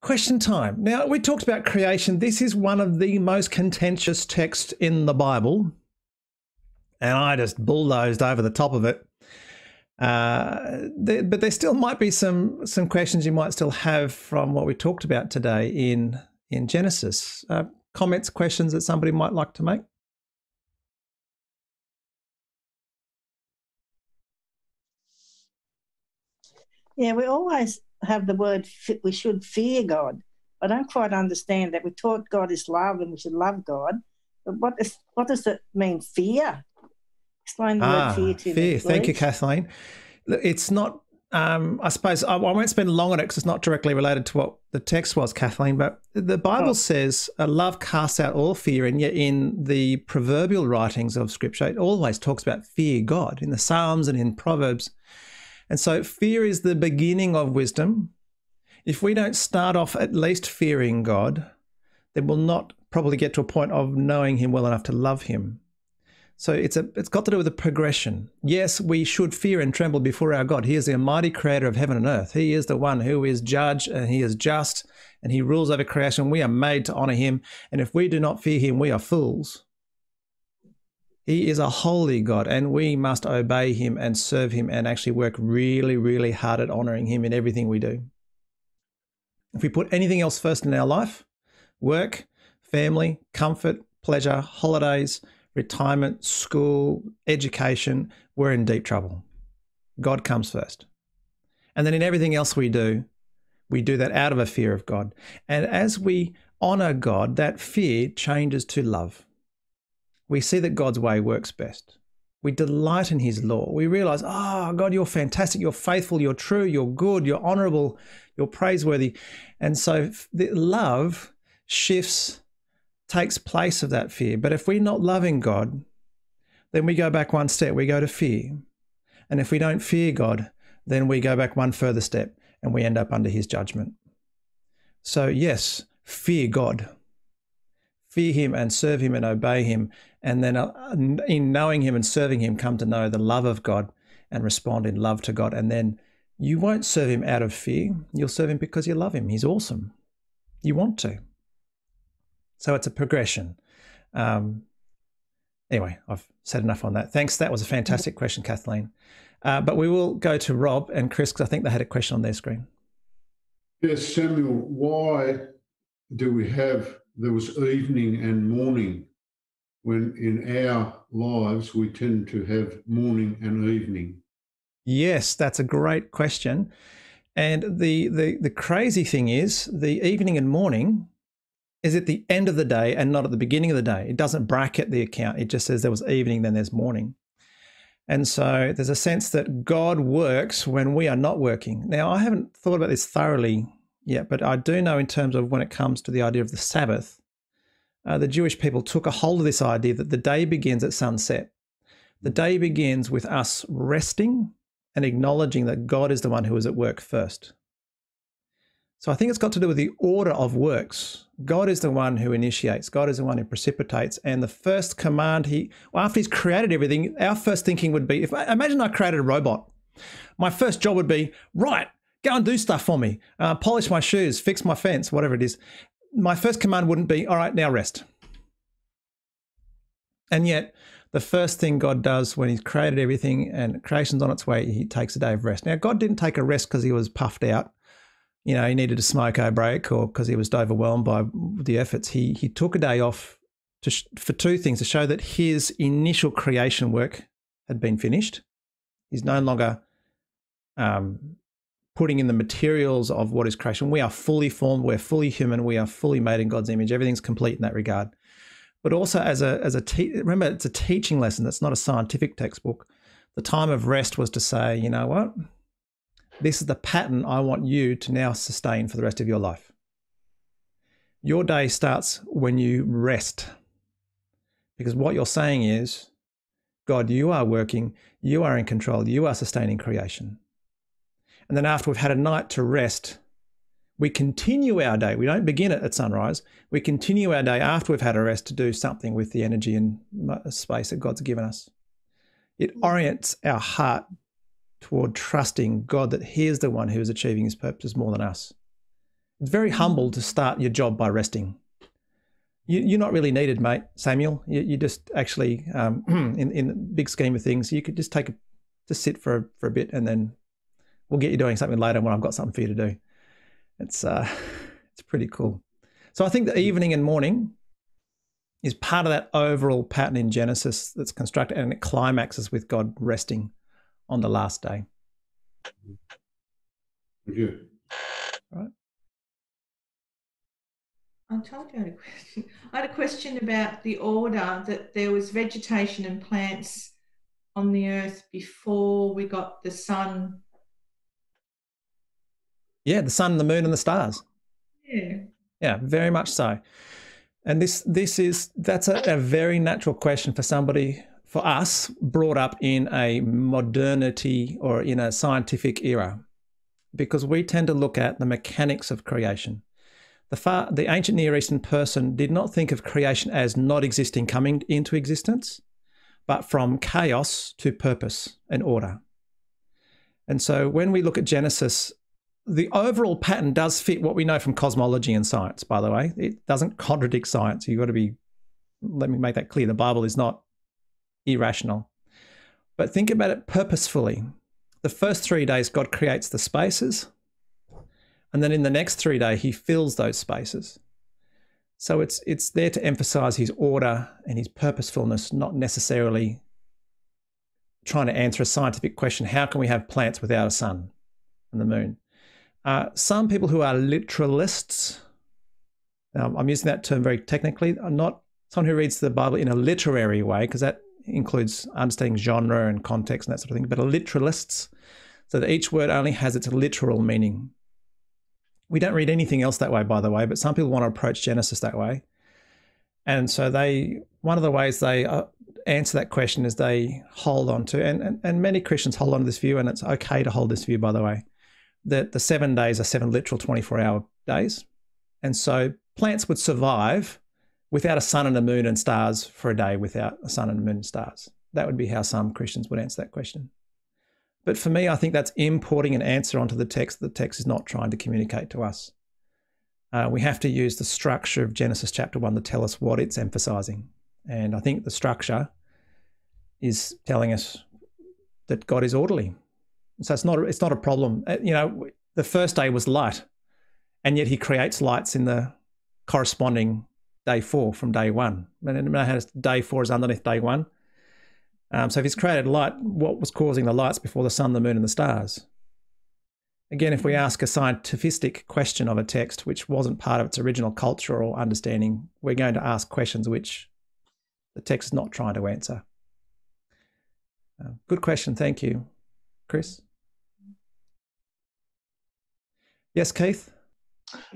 Question time. Now, we talked about creation. This is one of the most contentious texts in the Bible, and I just bulldozed over the top of it. But there still might be some questions you might still have from what we talked about today in Genesis. Comments, questions that somebody might like to make? Yeah, we always have the word we should fear God. I don't quite understand that. We taught God is love and we should love God. But what does it mean, fear? Explain the word fear to me, please. Thank you, Kathleen. It's not, I suppose, I won't spend long on it because it's not directly related to what the text was, Kathleen, but the Bible says love casts out all fear, and yet in the proverbial writings of Scripture, it always talks about fear God in the Psalms and in Proverbs. And so fear is the beginning of wisdom. If we don't start off at least fearing God, then we'll not probably get to a point of knowing him well enough to love him. So it's got to do with the progression. Yes, we should fear and tremble before our God. He is the almighty creator of heaven and earth. He is the one who is judge, and he is just, and he rules over creation. We are made to honor him. And if we do not fear him, we are fools. He is a holy God, and we must obey him and serve him and actually work really, really hard at honoring him in everything we do. If we put anything else first in our life, work, family, comfort, pleasure, holidays, retirement, school, education, we're in deep trouble. God comes first. And then in everything else we do that out of a fear of God. And as we honor God, that fear changes to love. We see that God's way works best. We delight in his law. We realize, oh, God, you're fantastic, you're faithful, you're true, you're good, you're honorable, you're praiseworthy. And so the love takes place of that fear. But if we're not loving God, then we go back one step, we go to fear. And if we don't fear God, then we go back one further step and we end up under his judgment. So yes, fear God. Fear him and serve him and obey him. And then in knowing him and serving him, come to know the love of God and respond in love to God. And then you won't serve him out of fear. You'll serve him because you love him. He's awesome. You want to. So it's a progression. Anyway, I've said enough on that. Thanks. That was a fantastic question, Kathleen. But we will go to Rob and Chris because I think they had a question on their screen. Yes, Samuel, why do we have, there was evening and morning when in our lives we tend to have morning and evening? Yes, that's a great question. And the crazy thing is the evening and morning is at the end of the day and not at the beginning of the day. It doesn't bracket the account. It just says there was evening, then there's morning. And so there's a sense that God works when we are not working. Now, I haven't thought about this thoroughly yet, but I do know in terms of when it comes to the idea of the Sabbath, the Jewish people took a hold of this idea that the day begins at sunset. The day begins with us resting and acknowledging that God is the one who is at work first. So I think it's got to do with the order of works. God is the one who initiates. God is the one who precipitates. And the first command, after he's created everything, our first thinking would be, imagine I created a robot. My first job would be, right, go and do stuff for me. Polish my shoes, fix my fence, whatever it is. My first command wouldn't be, all right, now rest. And yet, the first thing God does when he's created everything and creation's on its way, he takes a day of rest. Now, God didn't take a rest because he was puffed out. You know, he needed a smoke break or because he was overwhelmed by the efforts. He took a day off for two things: to show that his initial creation work had been finished. He's no longer putting in the materials of what is creation. We are fully formed. We're fully human. We are fully made in God's image. Everything's complete in that regard. But also remember, it's a teaching lesson. That's not a scientific textbook. The time of rest was to say, you know what? This is the pattern I want you to now sustain for the rest of your life. Your day starts when you rest. Because what you're saying is, God, you are working, you are in control, you are sustaining creation. And then after we've had a night to rest, we continue our day. We don't begin it at sunrise. We continue our day after we've had a rest to do something with the energy and space that God's given us. It orients our heart toward trusting God that he is the one who is achieving his purposes more than us. very humble to start your job by resting. You're not really needed, mate, Samuel. You just actually, in the big scheme of things, you could just just sit for a bit, and then we'll get you doing something later when I've got something for you to do. It's pretty cool. So I think the evening and morning is part of that overall pattern in Genesis that's constructed, and it climaxes with God resting on the last day. Thank you. Right. I told you I had a question. I had a question about the order, that there was vegetation and plants on the earth before we got the sun. Yeah, the sun, the moon, and the stars. Yeah. Yeah, very much so. And that's a very natural question for somebody, for us, brought up in a modernity or in a scientific era, because we tend to look at the mechanics of creation. The ancient Near Eastern person did not think of creation as not existing, coming into existence, but from chaos to purpose and order. And so when we look at Genesis, the overall pattern does fit what we know from cosmology and science, by the way. It doesn't contradict science. You've got to let me make that clear. The Bible is not irrational. But think about it purposefully. The first 3 days, God creates the spaces. And then in the next 3 days, he fills those spaces. So it's there to emphasize his order and his purposefulness, not necessarily trying to answer a scientific question. How can we have plants without a sun and the moon? Some people who are literalists, I'm using that term very technically, I'm not someone who reads the Bible in a literary way, because that includes understanding genre and context and that sort of thing, but are literalists, so that each word only has its literal meaning. We don't read anything else that way, by the way, but some people want to approach Genesis that way. And so one of the ways they answer that question is they hold on to, and many Christians hold on to this view, and it's okay to hold this view, by the way, that the 7 days are 7 literal 24-hour days. And so plants would survive without a sun and a moon and stars for a day without a sun and a moon and stars. That would be how some Christians would answer that question. But for me, I think that's importing an answer onto the text that the text is not trying to communicate to us. We have to use the structure of Genesis chapter 1 to tell us what it's emphasizing. And I think the structure is telling us that God is orderly. So it's not a problem. The first day was light, and yet he creates lights in the corresponding day 4 from day 1. And day 4 is underneath day 1. So if he's created light, what was causing the lights before the sun, the moon, and the stars? Again, if we ask a scientific question of a text which wasn't part of its original cultural understanding, we're going to ask questions which the text is not trying to answer. Good question. Thank you. Chris? Yes, Keith?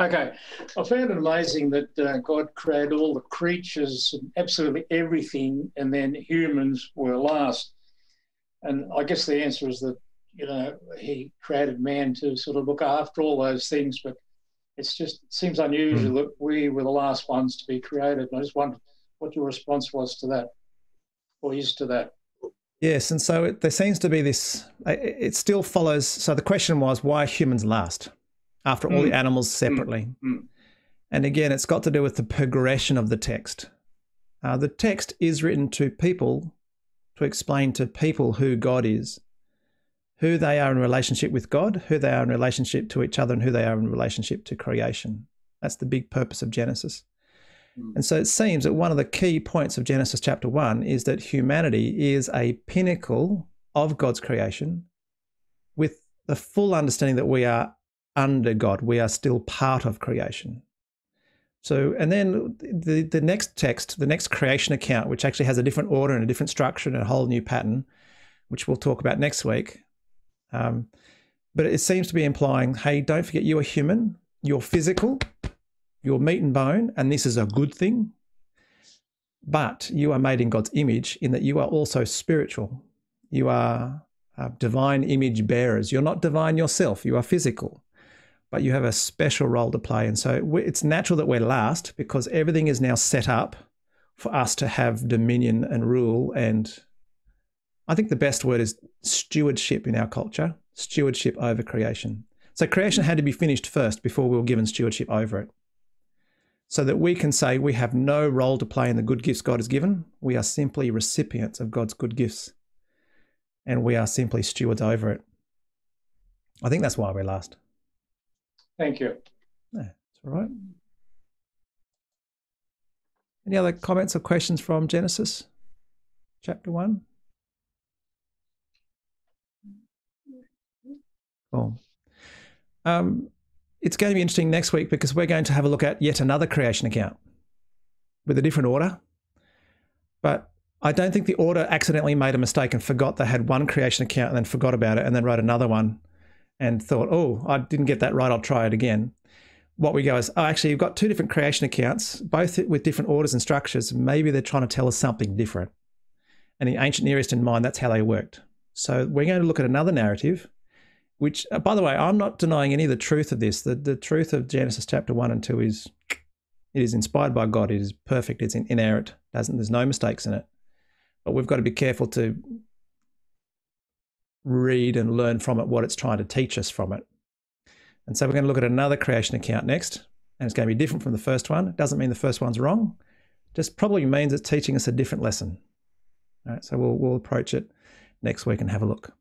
Okay. I found it amazing that God created all the creatures and absolutely everything, and then humans were last. And I guess the answer is that, he created man to sort of look after all those things, but it seems unusual that we were the last ones to be created. And I just wondered what your response was to that, or is to that. Yes, and so there seems to be this, it still follows. So the question was, why humans last after all the animals separately? And again, it's got to do with the progression of the text. The text is written to people to explain to people who God is, who they are in relationship with God, who they are in relationship to each other, and who they are in relationship to creation. That's the big purpose of Genesis. And so it seems that one of the key points of Genesis chapter 1 is that humanity is a pinnacle of God's creation, with the full understanding that we are under God. We are still part of creation. So, and then the next text, the next creation account, which actually has a different order and a different structure and a whole new pattern, which we'll talk about next week. But it seems to be implying, hey, don't forget you are human, you're physical, you're meat and bone, and this is a good thing. But you are made in God's image in that you are also spiritual. You are divine image bearers. You're not divine yourself, you are physical. But you have a special role to play. And so it's natural that we're last, because everything is now set up for us to have dominion and rule. And I think the best word is stewardship in our culture, stewardship over creation. So creation had to be finished first before we were given stewardship over it. So that we can say we have no role to play in the good gifts God has given. We are simply recipients of God's good gifts. And we are simply stewards over it. I think that's why we're last. Thank you. Yeah, that's all right. Any other comments or questions from Genesis chapter 1? Cool. It's going to be interesting next week because we're going to have a look at yet another creation account with a different order. But I don't think the order accidentally made a mistake and forgot they had one creation account and then forgot about it and then wrote another one and thought, oh, I didn't get that right, I'll try it again. What we go is, oh, actually, you've got two different creation accounts, both with different orders and structures. Maybe they're trying to tell us something different. And in ancient Near Eastern mind, that's how they worked. So we're going to look at another narrative, which, by the way, I'm not denying any of the truth of this. The truth of Genesis chapter 1 and 2 is, it is inspired by God. It is perfect. It's inerrant. There's no mistakes in it. But we've got to be careful to read and learn from it what it's trying to teach us from it. And so we're going to look at another creation account next, and it's going to be different from the first one. It doesn't mean the first one's wrong. It just probably means it's teaching us a different lesson. All right, so we'll approach it next week and have a look.